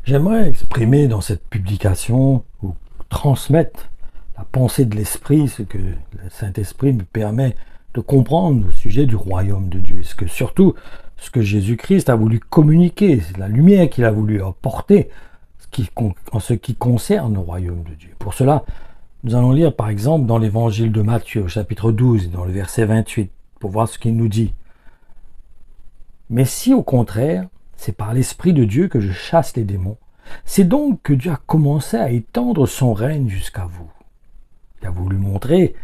J'aimerais exprimer dans cette publication ou transmettre la pensée de l'Esprit, ce que le Saint-Esprit me permet de comprendre au sujet du royaume de Dieu. Surtout ce que Jésus-Christ a voulu communiquer, c'est la lumière qu'il a voulu apporter en ce qui concerne le royaume de Dieu. Pour cela, nous allons lire par exemple dans l'évangile de Matthieu, chapitre 12, dans le verset 28, pour voir ce qu'il nous dit. Mais si au contraire, c'est par l'Esprit de Dieu que je chasse les démons, c'est donc que Dieu a commencé à étendre son règne jusqu'à vous. Il a voulu montrer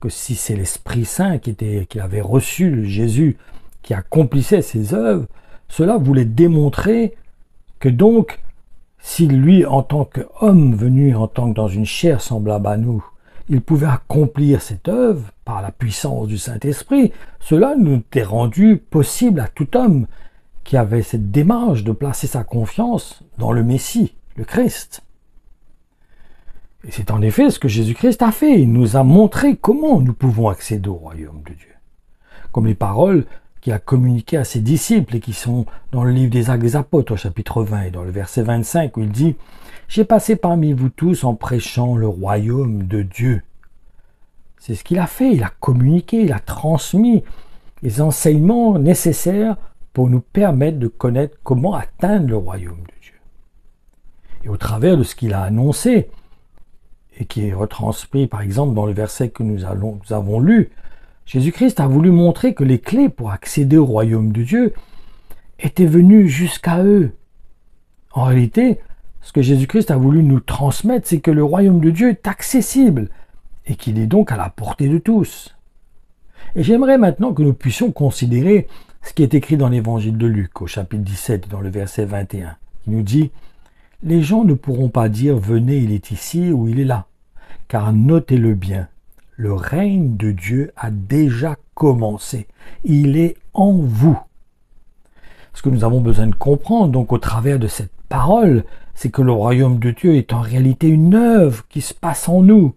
que si c'est l'Esprit Saint qui avait reçu Jésus, qui accomplissait ses œuvres, cela voulait démontrer que donc, si lui, en tant qu'homme venu en tant que dans une chair semblable à nous, il pouvait accomplir cette œuvre par la puissance du Saint-Esprit, cela nous était rendu possible à tout homme qui avait cette démarche de placer sa confiance dans le Messie, le Christ. Et c'est en effet ce que Jésus-Christ a fait. Il nous a montré comment nous pouvons accéder au royaume de Dieu. Comme les paroles qu'il a communiquées à ses disciples et qui sont dans le livre des Actes des Apôtres au chapitre 20 et dans le verset 25 où il dit « J'ai passé parmi vous tous en prêchant le royaume de Dieu ». C'est ce qu'il a fait. Il a communiqué, il a transmis les enseignements nécessaires pour nous permettre de connaître comment atteindre le royaume de Dieu. Et au travers de ce qu'il a annoncé, et qui est retranscrit par exemple dans le verset que nous avons lu, Jésus-Christ a voulu montrer que les clés pour accéder au royaume de Dieu étaient venues jusqu'à eux. En réalité, ce que Jésus-Christ a voulu nous transmettre, c'est que le royaume de Dieu est accessible et qu'il est donc à la portée de tous. Et j'aimerais maintenant que nous puissions considérer ce qui est écrit dans l'évangile de Luc au chapitre 17 dans le verset 21. Il nous dit « Les gens ne pourront pas dire « Venez, il est ici » ou « Il est là ». Car notez-le bien, le règne de Dieu a déjà commencé. Il est en vous. Ce que nous avons besoin de comprendre, donc au travers de cette parole, c'est que le royaume de Dieu est en réalité une œuvre qui se passe en nous.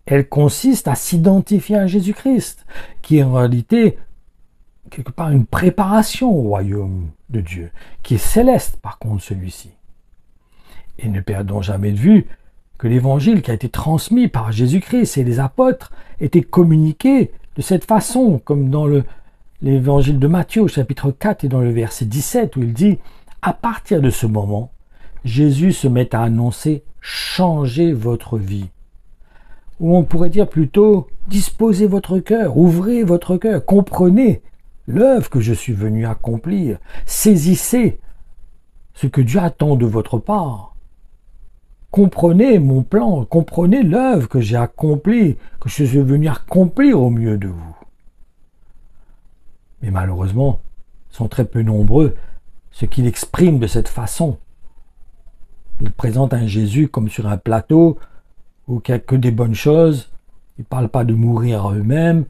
Elle consiste à s'identifier à Jésus-Christ, qui est en réalité quelque part une préparation au royaume de Dieu, qui est céleste par contre celui-ci. Et ne perdons jamais de vue que l'évangile qui a été transmis par Jésus-Christ et les apôtres était communiqué de cette façon, comme dans l'évangile de Matthieu, chapitre 4 et dans le verset 17, où il dit « À partir de ce moment, Jésus se met à annoncer « Changez votre vie ». Ou on pourrait dire plutôt « Disposez votre cœur, ouvrez votre cœur, comprenez l'œuvre que je suis venu accomplir, saisissez ce que Dieu attend de votre part. Comprenez mon plan, comprenez l'œuvre que j'ai accomplie, que je suis venu accomplir au milieu de vous. » Mais malheureusement, sont très peu nombreux ceux qui l'expriment de cette façon. Ils présentent un Jésus comme sur un plateau, où il n'y a que des bonnes choses. Ils ne parlent pas de mourir à eux-mêmes,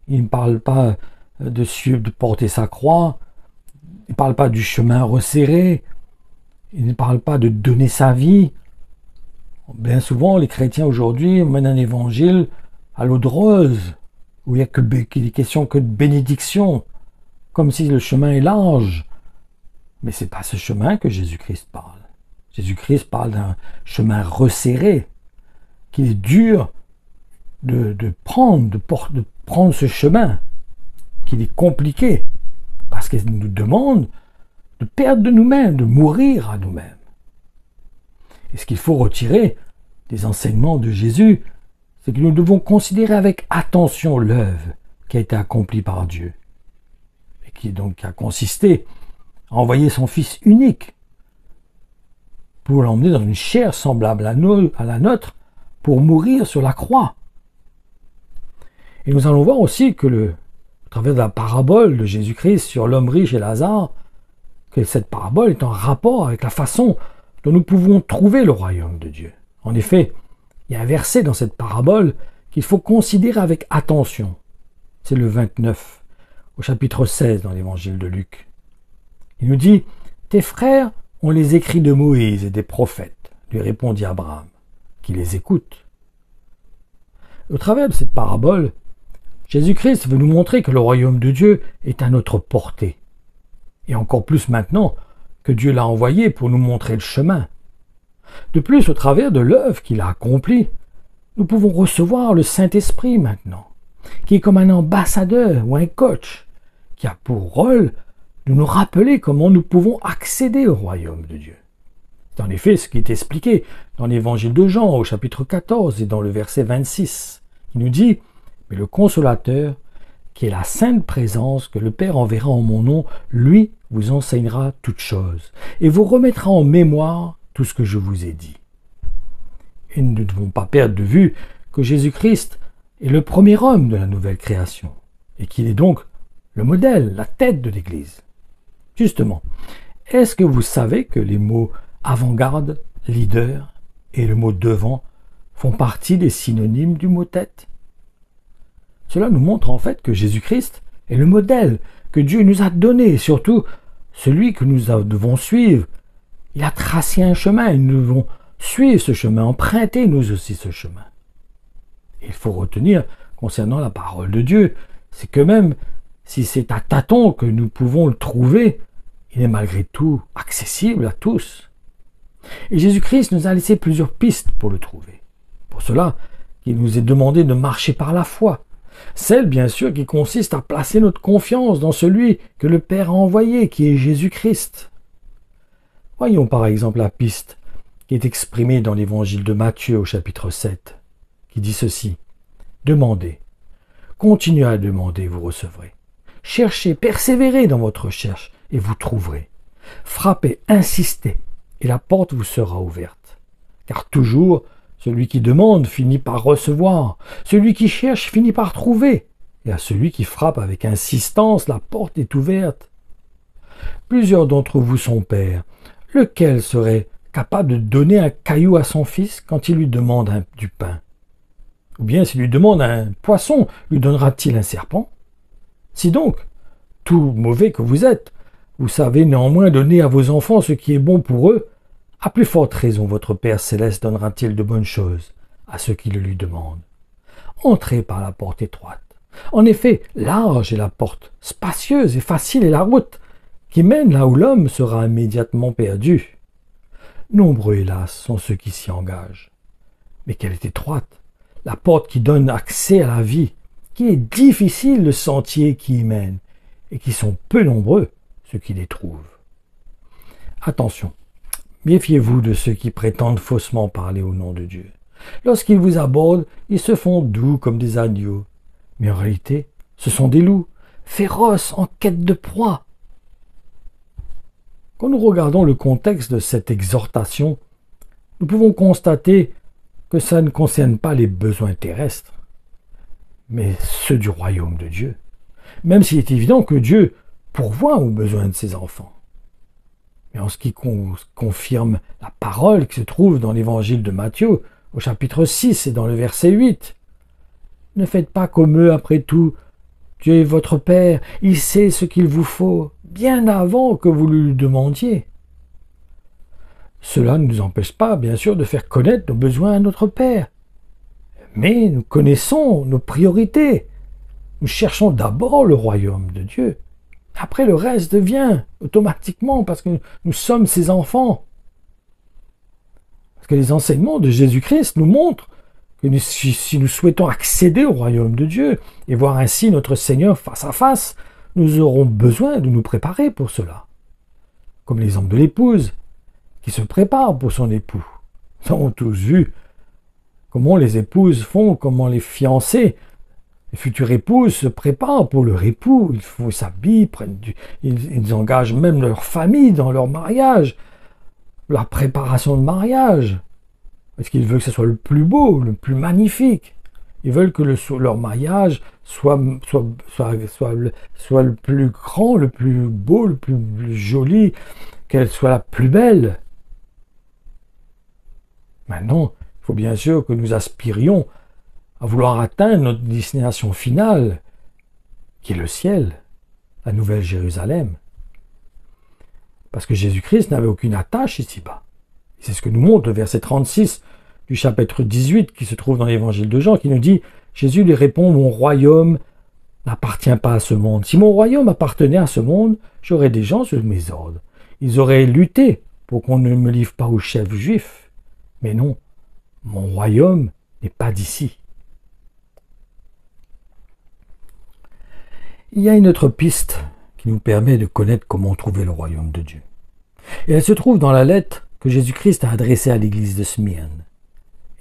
ils ne parlent pas de porter sa croix, ils ne parlent pas du chemin resserré, ils ne parlent pas de donner sa vie. Bien souvent, les chrétiens aujourd'hui mènent un évangile à l'eau de rose, où il n'y a qu'il est question que de bénédiction, comme si le chemin est large. Mais ce n'est pas ce chemin que Jésus-Christ parle. Jésus-Christ parle d'un chemin resserré, qu'il est dur de prendre ce chemin, qu'il est compliqué, parce qu'il nous demande de perdre de nous-mêmes, de mourir à nous-mêmes. Et ce qu'il faut retirer des enseignements de Jésus, c'est que nous devons considérer avec attention l'œuvre qui a été accomplie par Dieu, et qui donc a consisté à envoyer son Fils unique pour l'emmener dans une chair semblable à la nôtre, pour mourir sur la croix. Et nous allons voir aussi que à travers la parabole de Jésus-Christ sur l'homme riche et Lazare, que cette parabole est en rapport avec la façon dont nous pouvons trouver le royaume de Dieu. En effet, il y a un verset dans cette parabole qu'il faut considérer avec attention. C'est le 29, au chapitre 16 dans l'évangile de Luc. Il nous dit « Tes frères ont les écrits de Moïse et des prophètes, lui répondit Abraham, qui les écoute. » Au travers de cette parabole, Jésus-Christ veut nous montrer que le royaume de Dieu est à notre portée. Et encore plus maintenant que Dieu l'a envoyé pour nous montrer le chemin, De plus, au travers de l'œuvre qu'il a accomplie, nous pouvons recevoir le Saint-Esprit maintenant, qui est comme un ambassadeur ou un coach, qui a pour rôle de nous rappeler comment nous pouvons accéder au royaume de Dieu. C'est en effet ce qui est expliqué dans l'évangile de Jean au chapitre 14 et dans le verset 26. Il nous dit « Mais le Consolateur, qui est la sainte présence que le Père enverra en mon nom, lui vous enseignera toutes choses et vous remettra en mémoire tout ce que je vous ai dit. » Et nous ne devons pas perdre de vue que Jésus-Christ est le premier homme de la nouvelle création et qu'il est donc le modèle, la tête de l'Église. Justement, est-ce que vous savez que les mots avant-garde, leader et le mot devant font partie des synonymes du mot tête? Cela nous montre en fait que Jésus-Christ est le modèle que Dieu nous a donné et surtout celui que nous devons suivre. Il a tracé un chemin et nous devons suivre ce chemin, emprunter nous aussi ce chemin. Il faut retenir concernant la parole de Dieu, c'est que même si c'est à tâtons que nous pouvons le trouver, il est malgré tout accessible à tous. Et Jésus-Christ nous a laissé plusieurs pistes pour le trouver. Pour cela, il nous est demandé de marcher par la foi. Celle, bien sûr, qui consiste à placer notre confiance dans celui que le Père a envoyé, qui est Jésus-Christ. Voyons par exemple la piste qui est exprimée dans l'évangile de Matthieu au chapitre 7, qui dit ceci. « Demandez, continuez à demander, vous recevrez. Cherchez, persévérez dans votre recherche, et vous trouverez. Frappez, insistez, et la porte vous sera ouverte. Car toujours, celui qui demande finit par recevoir, celui qui cherche finit par trouver, et à celui qui frappe avec insistance, la porte est ouverte. Plusieurs d'entre vous sont pères. Lequel serait capable de donner un caillou à son fils quand il lui demande du pain? Ou bien s'il lui demande un poisson, lui donnera-t-il un serpent? Si donc, tout mauvais que vous êtes, vous savez néanmoins donner à vos enfants ce qui est bon pour eux, à plus forte raison votre Père céleste donnera-t-il de bonnes choses à ceux qui le lui demandent. Entrez par la porte étroite. En effet, large est la porte, spacieuse et facile est la route, qui mène là où l'homme sera immédiatement perdu. Nombreux, hélas, sont ceux qui s'y engagent. Mais qu'elle est étroite, la porte qui donne accès à la vie, qui est difficile le sentier qui y mène, et qui sont peu nombreux ceux qui les trouvent. Attention, méfiez-vous de ceux qui prétendent faussement parler au nom de Dieu. Lorsqu'ils vous abordent, ils se font doux comme des agneaux, mais en réalité, ce sont des loups, féroces en quête de proie. Quand nous regardons le contexte de cette exhortation, nous pouvons constater que ça ne concerne pas les besoins terrestres, mais ceux du royaume de Dieu, même s'il est évident que Dieu pourvoit aux besoins de ses enfants. Mais en ce qui confirme la parole qui se trouve dans l'évangile de Matthieu, au chapitre 6 et dans le verset 8, « Ne faites pas comme eux après tout, Dieu est votre Père, il sait ce qu'il vous faut, bien avant que vous lui demandiez. » Cela ne nous empêche pas, bien sûr, de faire connaître nos besoins à notre Père. Mais nous connaissons nos priorités. Nous cherchons d'abord le royaume de Dieu. Après, le reste vient automatiquement parce que nous sommes ses enfants. Parce que les enseignements de Jésus-Christ nous montrent que si nous souhaitons accéder au royaume de Dieu et voir ainsi notre Seigneur face à face, nous aurons besoin de nous préparer pour cela. Comme l'exemple de l'épouse qui se prépare pour son époux. Nous avons tous vu comment les épouses font, comment les fiancés, les futures épouses se préparent pour leur époux. Ils s'habillent, ils engagent même leur famille dans leur mariage, leur préparation de mariage. Parce qu'ils veulent que ce soit le plus beau, le plus magnifique. Ils veulent que leur mariage soit le plus grand, le plus beau, le plus joli, qu'elle soit la plus belle. Maintenant, il faut bien sûr que nous aspirions à vouloir atteindre notre destination finale, qui est le ciel, la Nouvelle Jérusalem. Parce que Jésus-Christ n'avait aucune attache ici-bas. C'est ce que nous montre le verset 36 du chapitre 18 qui se trouve dans l'évangile de Jean, qui nous dit « Jésus lui répond, mon royaume n'appartient pas à ce monde. Si mon royaume appartenait à ce monde, j'aurais des gens sur mes ordres. Ils auraient lutté pour qu'on ne me livre pas aux chefs juifs. Mais non, mon royaume n'est pas d'ici. Il y a une autre piste qui nous permet de connaître comment trouver le royaume de Dieu. Et elle se trouve dans la lettre que Jésus-Christ a adressée à l'église de Smyrne,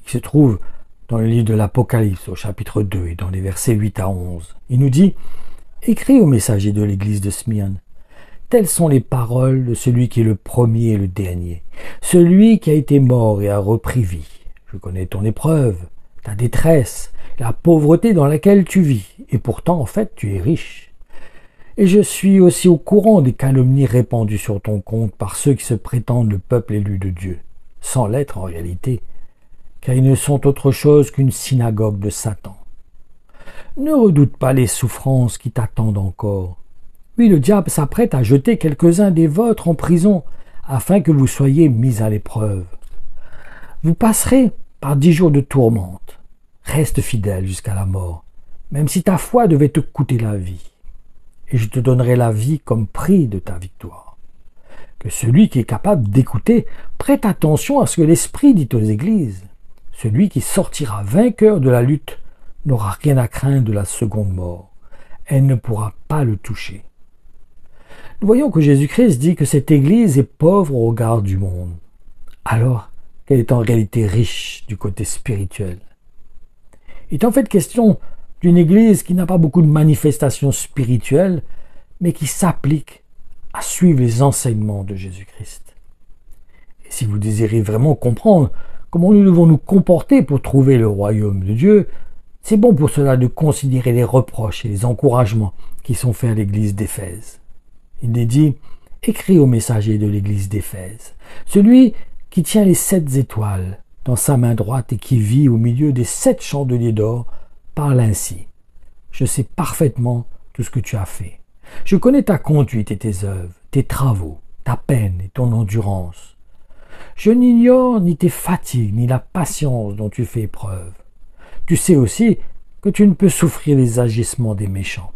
qui se trouve dans le livre de l'Apocalypse au chapitre 2 et dans les versets 8 à 11. Il nous dit « Écris au messager de l'église de Smyrne. Telles sont les paroles de celui qui est le premier et le dernier, celui qui a été mort et a repris vie. Je connais ton épreuve, ta détresse, la pauvreté dans laquelle tu vis, et pourtant, en fait, tu es riche. Et je suis aussi au courant des calomnies répandues sur ton compte par ceux qui se prétendent le peuple élu de Dieu, sans l'être en réalité, car ils ne sont autre chose qu'une synagogue de Satan. Ne redoute pas les souffrances qui t'attendent encore. Oui, le diable s'apprête à jeter quelques-uns des vôtres en prison, afin que vous soyez mis à l'épreuve. Vous passerez par 10 jours de tourmente. Reste fidèle jusqu'à la mort, même si ta foi devait te coûter la vie. Et je te donnerai la vie comme prix de ta victoire. Que celui qui est capable d'écouter prête attention à ce que l'Esprit dit aux églises. Celui qui sortira vainqueur de la lutte n'aura rien à craindre de la seconde mort. Elle ne pourra pas le toucher. Nous voyons que Jésus-Christ dit que cette Église est pauvre au regard du monde, alors qu'elle est en réalité riche du côté spirituel. Il est en fait question d'une Église qui n'a pas beaucoup de manifestations spirituelles, mais qui s'applique à suivre les enseignements de Jésus-Christ. Et si vous désirez vraiment comprendre comment nous devons nous comporter pour trouver le royaume de Dieu, c'est bon pour cela de considérer les reproches et les encouragements qui sont faits à l'Église d'Éphèse. Il est dit « Écris au messager de l'église d'Éphèse, celui qui tient les 7 étoiles dans sa main droite et qui vit au milieu des 7 chandeliers d'or, parle ainsi. Je sais parfaitement tout ce que tu as fait. Je connais ta conduite et tes œuvres, tes travaux, ta peine et ton endurance. Je n'ignore ni tes fatigues, ni la patience dont tu fais preuve. Tu sais aussi que tu ne peux souffrir les agissements des méchants.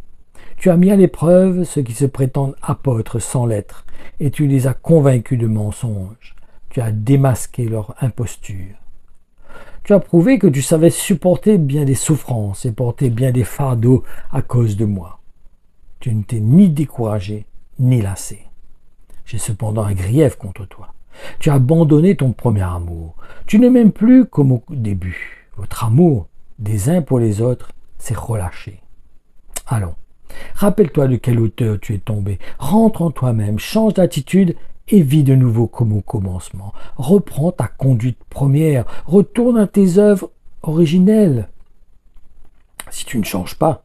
Tu as mis à l'épreuve ceux qui se prétendent apôtres sans l'être, et tu les as convaincus de mensonges. Tu as démasqué leur imposture. Tu as prouvé que tu savais supporter bien des souffrances et porter bien des fardeaux à cause de moi. Tu ne t'es ni découragé, ni lassé. J'ai cependant un grief contre toi. Tu as abandonné ton premier amour. Tu ne m'aimes plus comme au début. Votre amour des uns pour les autres s'est relâché. Allons. Rappelle-toi de quelle hauteur tu es tombé. Rentre en toi-même, change d'attitude et vis de nouveau comme au commencement. Reprends ta conduite première, retourne à tes œuvres originelles. Si tu ne changes pas,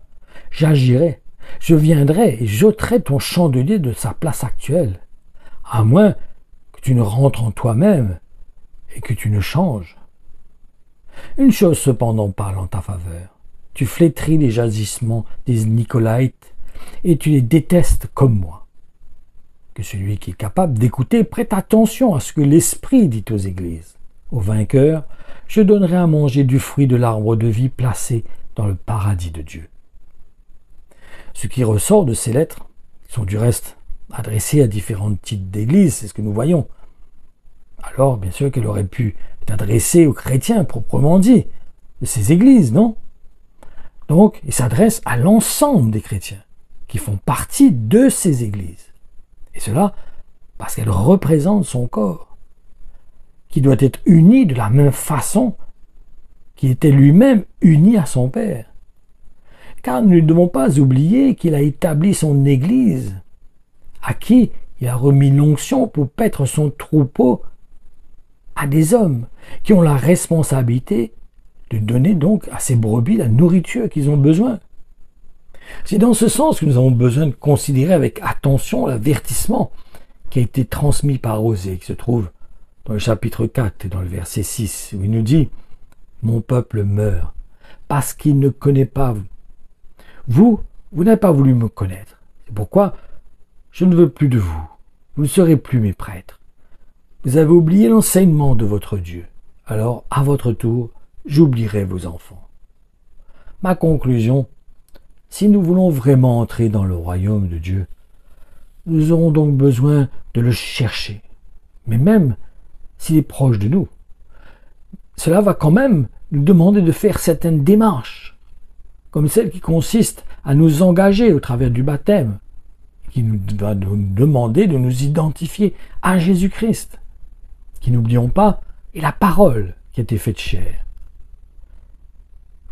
j'agirai, je viendrai et j'ôterai ton chandelier de sa place actuelle. À moins que tu ne rentres en toi-même et que tu ne changes. Une chose cependant parle en ta faveur. Tu flétris les agissements des Nicolaïtes et tu les détestes comme moi. Que celui qui est capable d'écouter prête attention à ce que l'Esprit dit aux églises. Au vainqueur, je donnerai à manger du fruit de l'arbre de vie placé dans le paradis de Dieu. Ce qui ressort de ces lettres sont du reste adressées à différents types d'églises, c'est ce que nous voyons. Alors, bien sûr qu'elle aurait pu être adressée aux chrétiens proprement dit, de ces églises, non ? Donc, il s'adresse à l'ensemble des chrétiens qui font partie de ces églises. Et cela parce qu'elles représentent son corps, qui doit être uni de la même façon qu'il était lui-même uni à son Père. Car nous ne devons pas oublier qu'il a établi son Église, à qui il a remis l'onction pour paître son troupeau à des hommes qui ont la responsabilité de donner donc à ces brebis la nourriture qu'ils ont besoin. C'est dans ce sens que nous avons besoin de considérer avec attention l'avertissement qui a été transmis par Osée, qui se trouve dans le chapitre 4 et dans le verset 6, où il nous dit « Mon peuple meurt parce qu'il ne connaît pas vous. Vous n'avez pas voulu me connaître. C'est pourquoi je ne veux plus de vous. Vous ne serez plus mes prêtres. Vous avez oublié l'enseignement de votre Dieu. Alors, à votre tour, j'oublierai vos enfants. » Ma conclusion, si nous voulons vraiment entrer dans le royaume de Dieu, nous aurons donc besoin de le chercher. Mais même s'il est proche de nous, cela va quand même nous demander de faire certaines démarches, comme celle qui consiste à nous engager au travers du baptême, qui nous va nous demander de nous identifier à Jésus-Christ, qui, n'oublions pas, est la parole qui a été faite chair.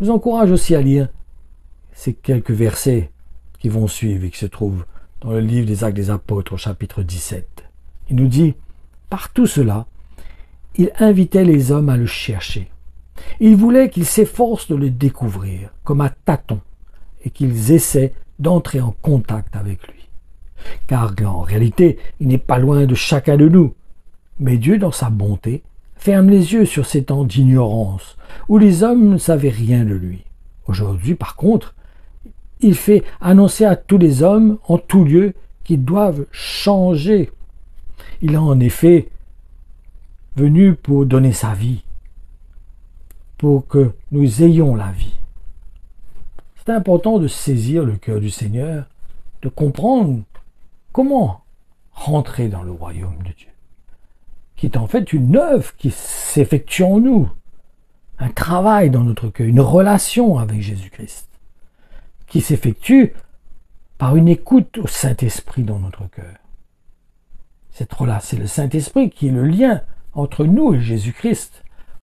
Je vous encourage aussi à lire ces quelques versets qui vont suivre et qui se trouvent dans le livre des Actes des Apôtres au chapitre 17. Il nous dit, par tout cela, il invitait les hommes à le chercher. Il voulait qu'ils s'efforcent de le découvrir, comme à tâtons, et qu'ils essaient d'entrer en contact avec lui. Car en réalité, il n'est pas loin de chacun de nous. Mais Dieu, dans sa bonté, ferme les yeux sur ces temps d'ignorance, où les hommes ne savaient rien de lui. Aujourd'hui, par contre, il fait annoncer à tous les hommes, en tout lieu, qu'ils doivent changer. Il est en effet venu pour donner sa vie, pour que nous ayons la vie. C'est important de saisir le cœur du Seigneur, de comprendre comment rentrer dans le royaume de Dieu, qui est en fait une œuvre qui s'effectue en nous, un travail dans notre cœur, une relation avec Jésus-Christ, qui s'effectue par une écoute au Saint-Esprit dans notre cœur. Cette relation, c'est le Saint-Esprit qui est le lien entre nous et Jésus-Christ.